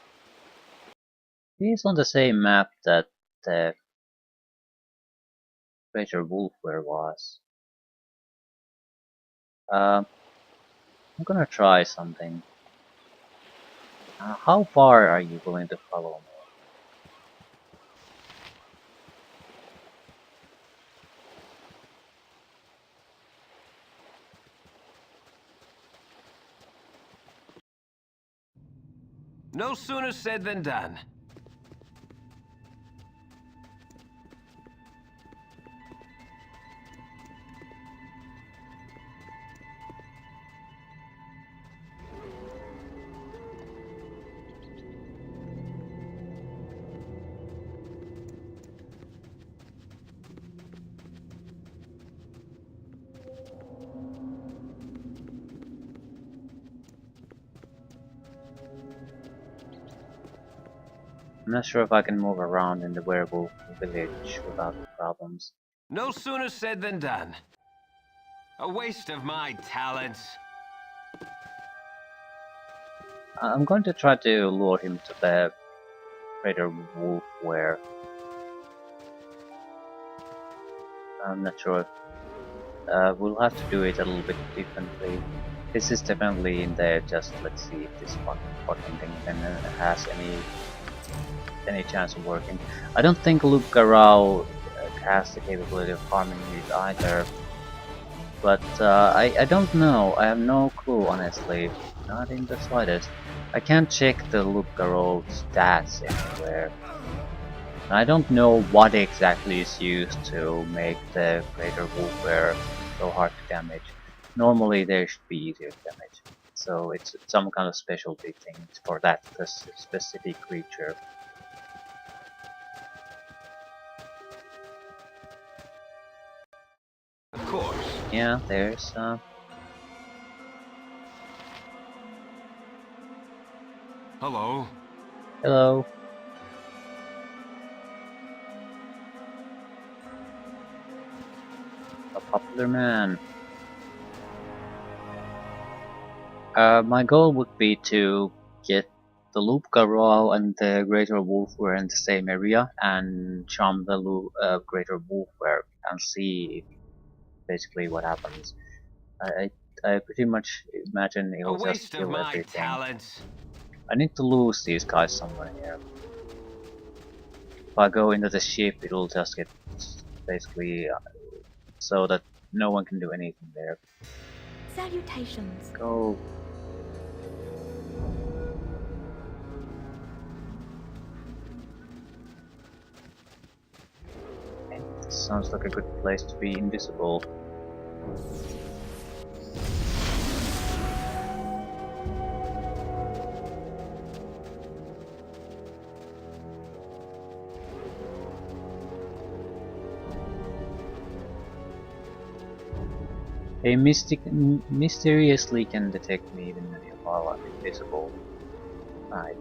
She's on the same map that the Greater Wolfware was. I'm gonna try something. How far are you willing to follow me? No sooner said than done. I'm not sure if I can move around in the werewolf village without problems. No sooner said than done. A waste of my talents. I'm going to try to lure him to the Greater Wolfware. I'm not sure if we'll have to do it a little bit differently. This is definitely in there, just let's see if this fucking thing has any chance of working. I don't think Luke Garou has the capability of harming it either. But I don't know, I have no clue honestly, not in the slightest. I can't check the Luke Garou stats anywhere. I don't know what exactly is used to make the Greater Wolfware so hard to damage. Normally they should be easier to damage. So it's some kind of specialty thing for that specific creature. Of course. Yeah, there's Hello. hello. A popular man. My goal would be to get the Loop Garou and the Greater Wolfware in the same area and charm the Greater Wolfware and see basically what happens. I, I pretty much imagine A he'll just waste of kill my everything. talents. I need to lose these guys somewhere here. If I go into the ship, it'll just get basically so that no one can do anything there. Salutations. Go. Okay, this sounds like a good place to be invisible. They mysteriously can detect me even while I'm invisible. Right.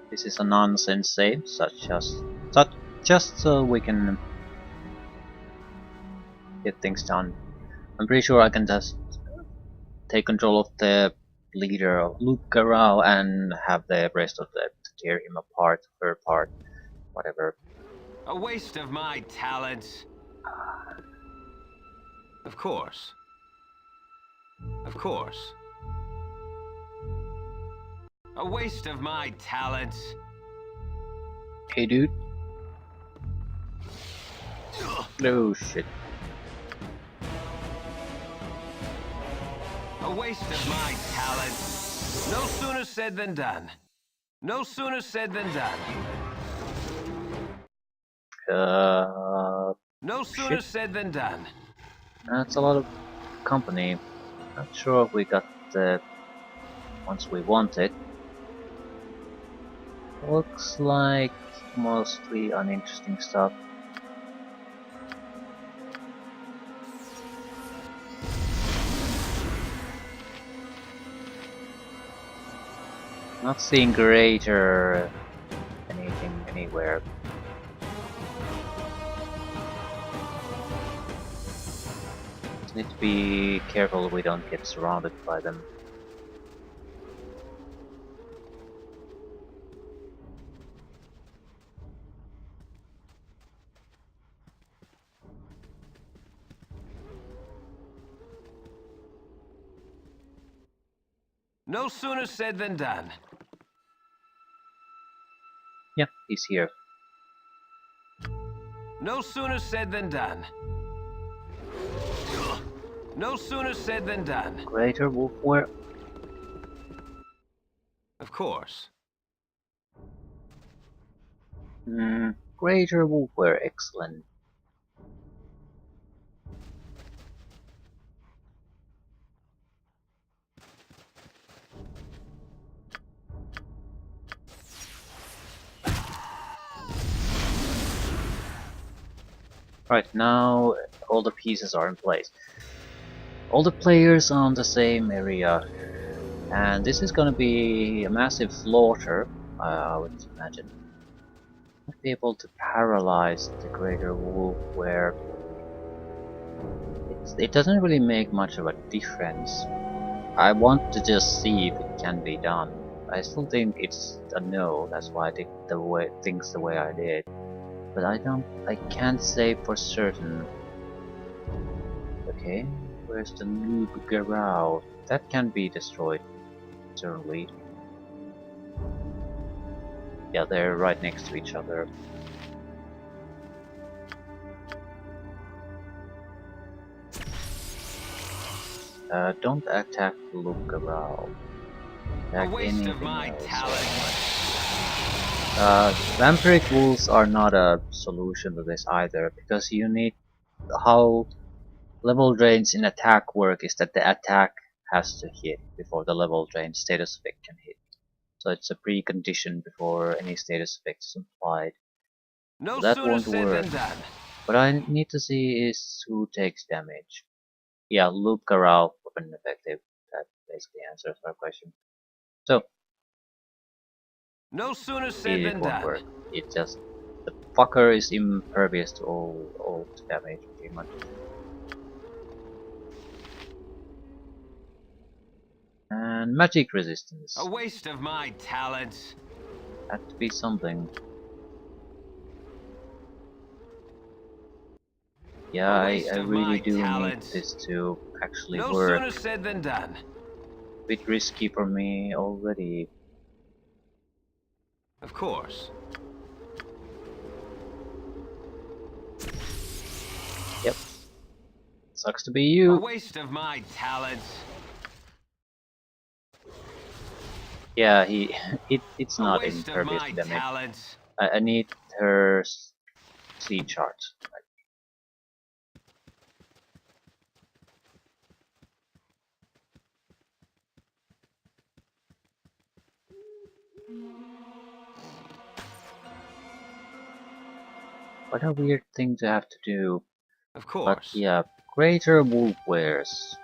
This is a nonsense save, just so we can get things done. I'm pretty sure I can just take control of the leader of Luke Garau and have the rest of them tear him apart, her apart, whatever. A waste of my talents. Of course. Of course. A waste of my talents. Hey dude. Oh shit. A waste of my talents. No sooner said than done. No sooner said than done. No sooner Shit. said than done. That's a lot of company. Not sure if we got the ones we wanted. Looks like mostly uninteresting stuff. Not seeing greater anything anywhere. Just need to be careful we don't get surrounded by them. No sooner said than done. Yeah, he's here. No sooner said than done. No sooner said than done. Greater wolf, where? Of course. Greater wolfware, excellent. Right, now all the pieces are in place. All the players are on the same area. And this is gonna be a massive slaughter, I would imagine. Might be able to paralyze the greater wolf where it doesn't really make much of a difference. I want to just see if it can be done. I still think it's a no, that's why I did things the way I did. But I can't say for certain. Okay, where's the noob Garau? That can be destroyed, certainly. Yeah, they're right next to each other. Don't attack Luke Garau. A waste of my talent. Vampiric wolves are not a solution to this either, because you need how level drains in attack work is that the attack has to hit before the level drain status effect can hit. So it's a precondition before any status effect is applied. No So that sooner won't said work. than done. What I need to see is who takes damage. Yeah, Luke Garau, weapon effective. That basically answers our question. So, No sooner said it than won't done. work. It just, the fucker is impervious to all damage, pretty much. And magic resistance. A waste of my talents. Had to be something. Yeah, A I waste of really my do need talents. this to actually No work. sooner said than done. Bit risky for me already. Of course. Yep. Sucks to be A you. waste of my talents. Yeah, it's A not waste of impervious my to damage. talents. I need her C chart. What a weird thing to have to do. Of But course. yeah, greater wolf wares.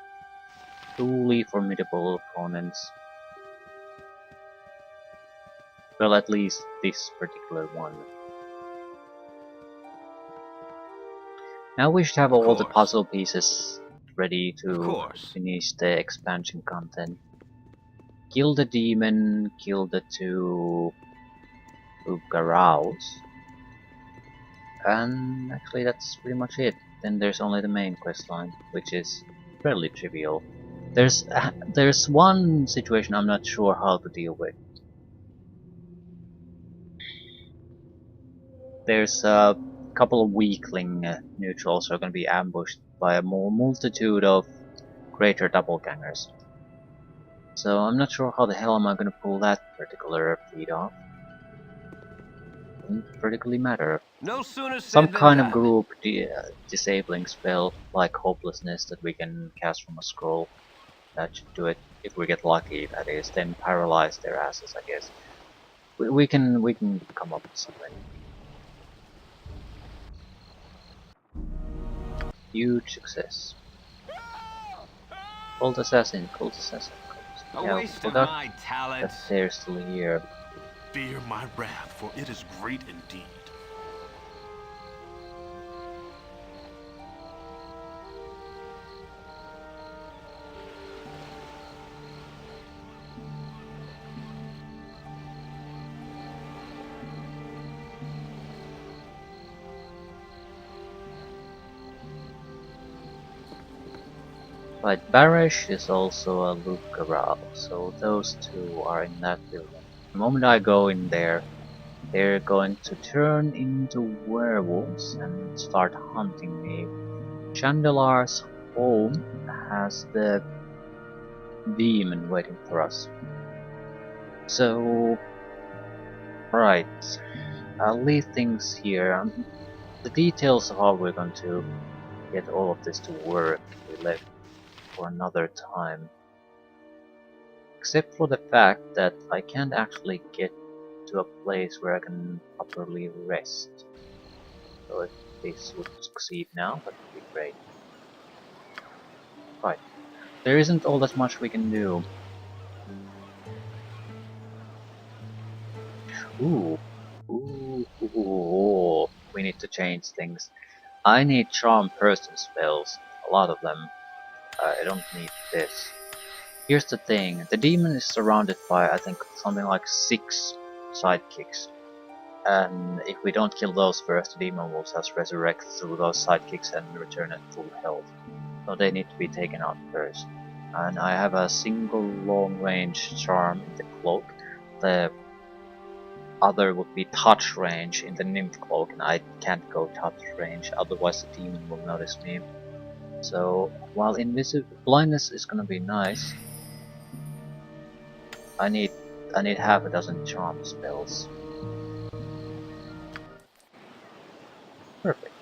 Truly formidable opponents. Well, at least this particular one. Now we should have Of all the course. puzzle pieces ready Of to course. finish the expansion content. Kill the demon, kill the two Garous. And actually that's pretty much it. Then there's only the main quest line, which is fairly trivial. There's one situation I'm not sure how to deal with. There's a couple of weakling neutrals who are going to be ambushed by a multitude of greater doppelgangers. So I'm not sure how the hell am I going to pull that particular feat off. Doesn't particularly matter. No sooner Some said than kind of done. group disabling spell like hopelessness that we can cast from a scroll. That should do it if we get lucky. That is, then paralyze their asses. I guess we can come up with something. Huge success. Cold assassin, cold assassin. A Yeah, waste of forgot my that talents. they're still here. Fear my wrath, for it is great indeed. But Barish is also a Lucaral, so those two are in that building. The moment I go in there, they're going to turn into werewolves and start hunting me. Chandelar's home has the demon waiting for us. So, right, I'll leave things here. The details of how we're going to get all of this to work, we left for another time. Except for the fact that I can't actually get to a place where I can properly rest. So if this would succeed now, that would be great. Right. There isn't all that much we can do. Ooh. Ooh. We need to change things. I need charm person spells. A lot of them. I don't need this. Here's the thing. The demon is surrounded by, I think, something like 6 sidekicks. And if we don't kill those first, the demon will just resurrect through those sidekicks and return at full health. So they need to be taken out first. And I have a single long range charm in the cloak. The other would be touch range in the nymph cloak, and I can't go touch range, otherwise the demon will notice me. So while blindness is gonna be nice, I need half a dozen charm spells. Perfect.